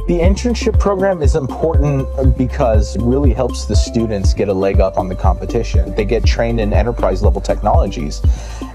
The internship program is important because it really helps the students get a leg up on the competition. They get trained in enterprise level technologies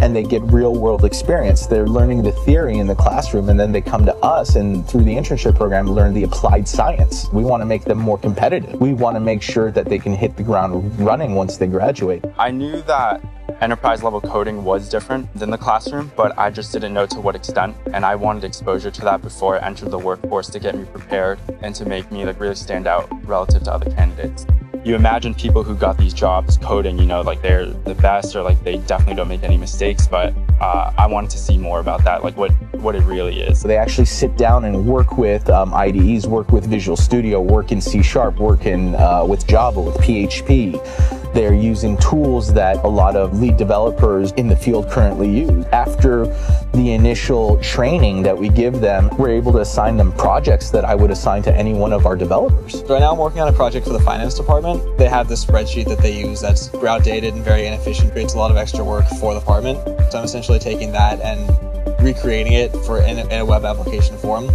and they get real world experience. They're learning the theory in the classroom and then they come to us and through the internship program learn the applied science. We want to make them more competitive. We want to make sure that they can hit the ground running once they graduate. I knew that enterprise level coding was different than the classroom, but I just didn't know to what extent, and I wanted exposure to that before I entered the workforce to get me prepared and to make me really stand out relative to other candidates. You imagine people who got these jobs coding, like they're the best or like they definitely don't make any mistakes, but I wanted to see more about that, like what it really is. So they actually sit down and work with IDEs, work with Visual Studio, work in C#, work in with Java, with PHP. They're using tools that a lot of lead developers in the field currently use. After the initial training that we give them, we're able to assign them projects that I would assign to any one of our developers. So right now I'm working on a project for the finance department. They have this spreadsheet that they use that's outdated and very inefficient, creates a lot of extra work for the department. So I'm essentially taking that and recreating it in a web application form,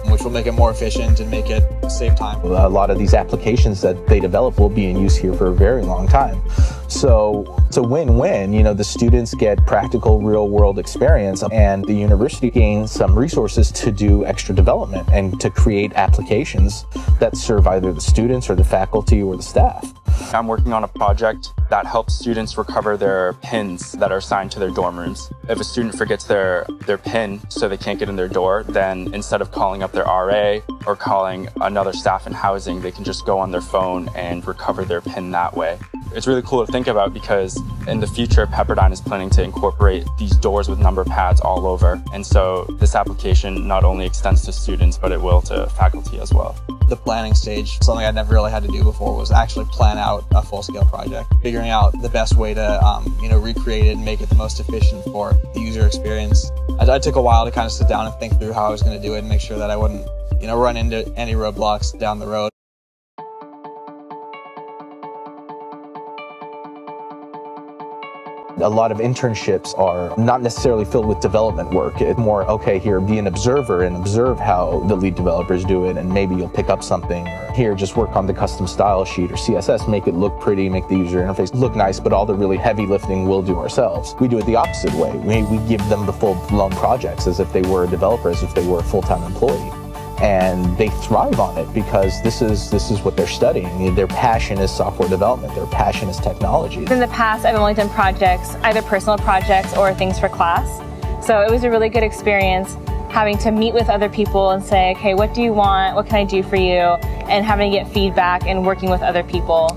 which will make it more efficient and make it save time. A lot of these applications that they develop will be in use here for a very long time. So it's a win-win. The students get practical real-world experience and the university gains some resources to do extra development and to create applications that serve either the students or the faculty or the staff. I'm working on a project that helps students recover their pins that are assigned to their dorm rooms. If a student forgets their pin so they can't get in their door, then instead of calling up their RA or calling another staff in housing, they can just go on their phone and recover their pin that way. It's really cool to think about because in the future, Pepperdine is planning to incorporate these doors with number pads all over. And so this application not only extends to students, but it will to faculty as well. The planning stage, something I never really had to do before, was actually plan out a full-scale project. Figuring out the best way to recreate it and make it the most efficient for the user experience. I took a while to kind of sit down and think through how I was going to do it and make sure that I wouldn't run into any roadblocks down the road. A lot of internships are not necessarily filled with development work. It's more, okay, here, be an observer and observe how the lead developers do it, and maybe you'll pick up something. Or here, just work on the custom style sheet or CSS, make it look pretty, make the user interface look nice, but all the really heavy lifting we'll do ourselves. We do it the opposite way. We give them the full-blown projects as if they were a developer, as if they were a full-time employee. And they thrive on it because this is what they're studying. Their passion is software development. Their passion is technology. In the past, I've only done projects, either personal projects or things for class. So it was a really good experience having to meet with other people and say, okay, what do you want? What can I do for you? And having to get feedback and working with other people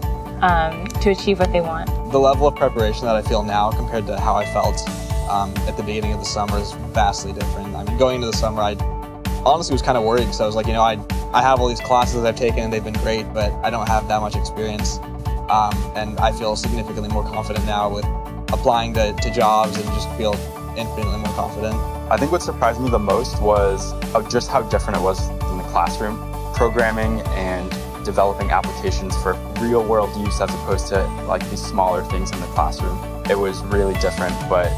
to achieve what they want. The level of preparation that I feel now compared to how I felt at the beginning of the summer is vastly different. I mean, going into the summer, I honestly was kind of worried because I was like, I have all these classes I've taken and they've been great, but I don't have that much experience. And I feel significantly more confident now with applying to jobs and just feel infinitely more confident. I think what surprised me the most was just how different it was in the classroom. Programming and developing applications for real world use as opposed to like these smaller things in the classroom. It was really different, but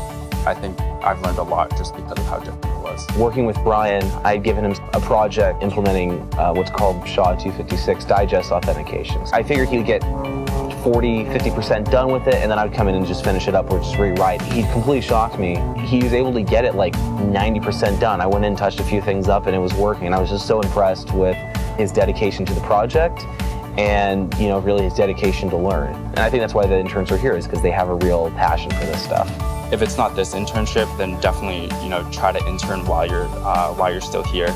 I think I've learned a lot just because of how different it was. Working with Brian, I'd given him a project implementing what's called SHA-256 digest authentications. I figured he would get 40–50% done with it, and then I'd come in and just finish it up or just rewrite. He completely shocked me. He was able to get it like 90% done. I went in, touched a few things up, and it was working. And I was just so impressed with his dedication to the project and really his dedication to learn. And I think that's why the interns are here, is because they have a real passion for this stuff. If it's not this internship, then definitely try to intern while you're still here.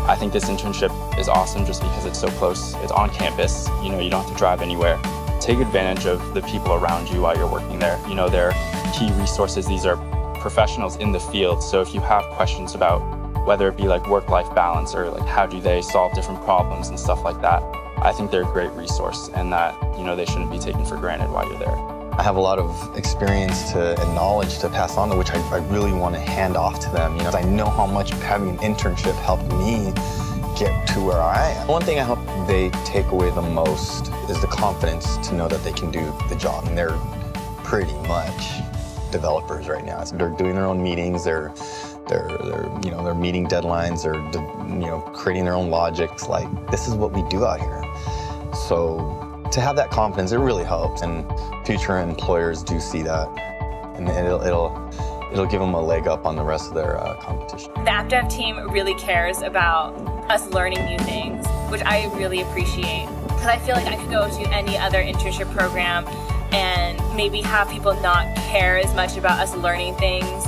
I think this internship is awesome just because it's so close. It's on campus. You don't have to drive anywhere. Take advantage of the people around you while you're working there. They're key resources. These are professionals in the field. So if you have questions about whether it be like work-life balance or like how do they solve different problems and stuff like that, I think they're a great resource, and that they shouldn't be taken for granted while you're there. I have a lot of experience and knowledge to pass on, which I really want to hand off to them. I know how much having an internship helped me get to where I am. One thing I hope they take away the most is the confidence to know that they can do the job. And they're pretty much developers right now. So they're doing their own meetings, they're they're meeting deadlines, or creating their own logics. Like, this is what we do out here. So to have that confidence, it really helps, and future employers do see that, and it'll give them a leg up on the rest of their competition. The AppDev team really cares about us learning new things, which I really appreciate, because I feel like I could go to any other internship program and maybe have people not care as much about us learning things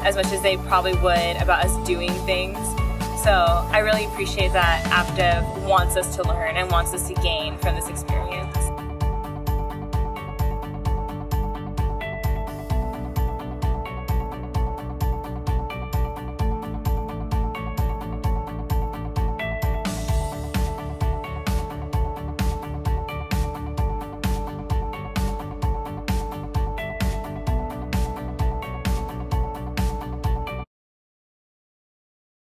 as much as they probably would about us doing things. So I really appreciate that AppDev wants us to learn and wants us to gain from this experience.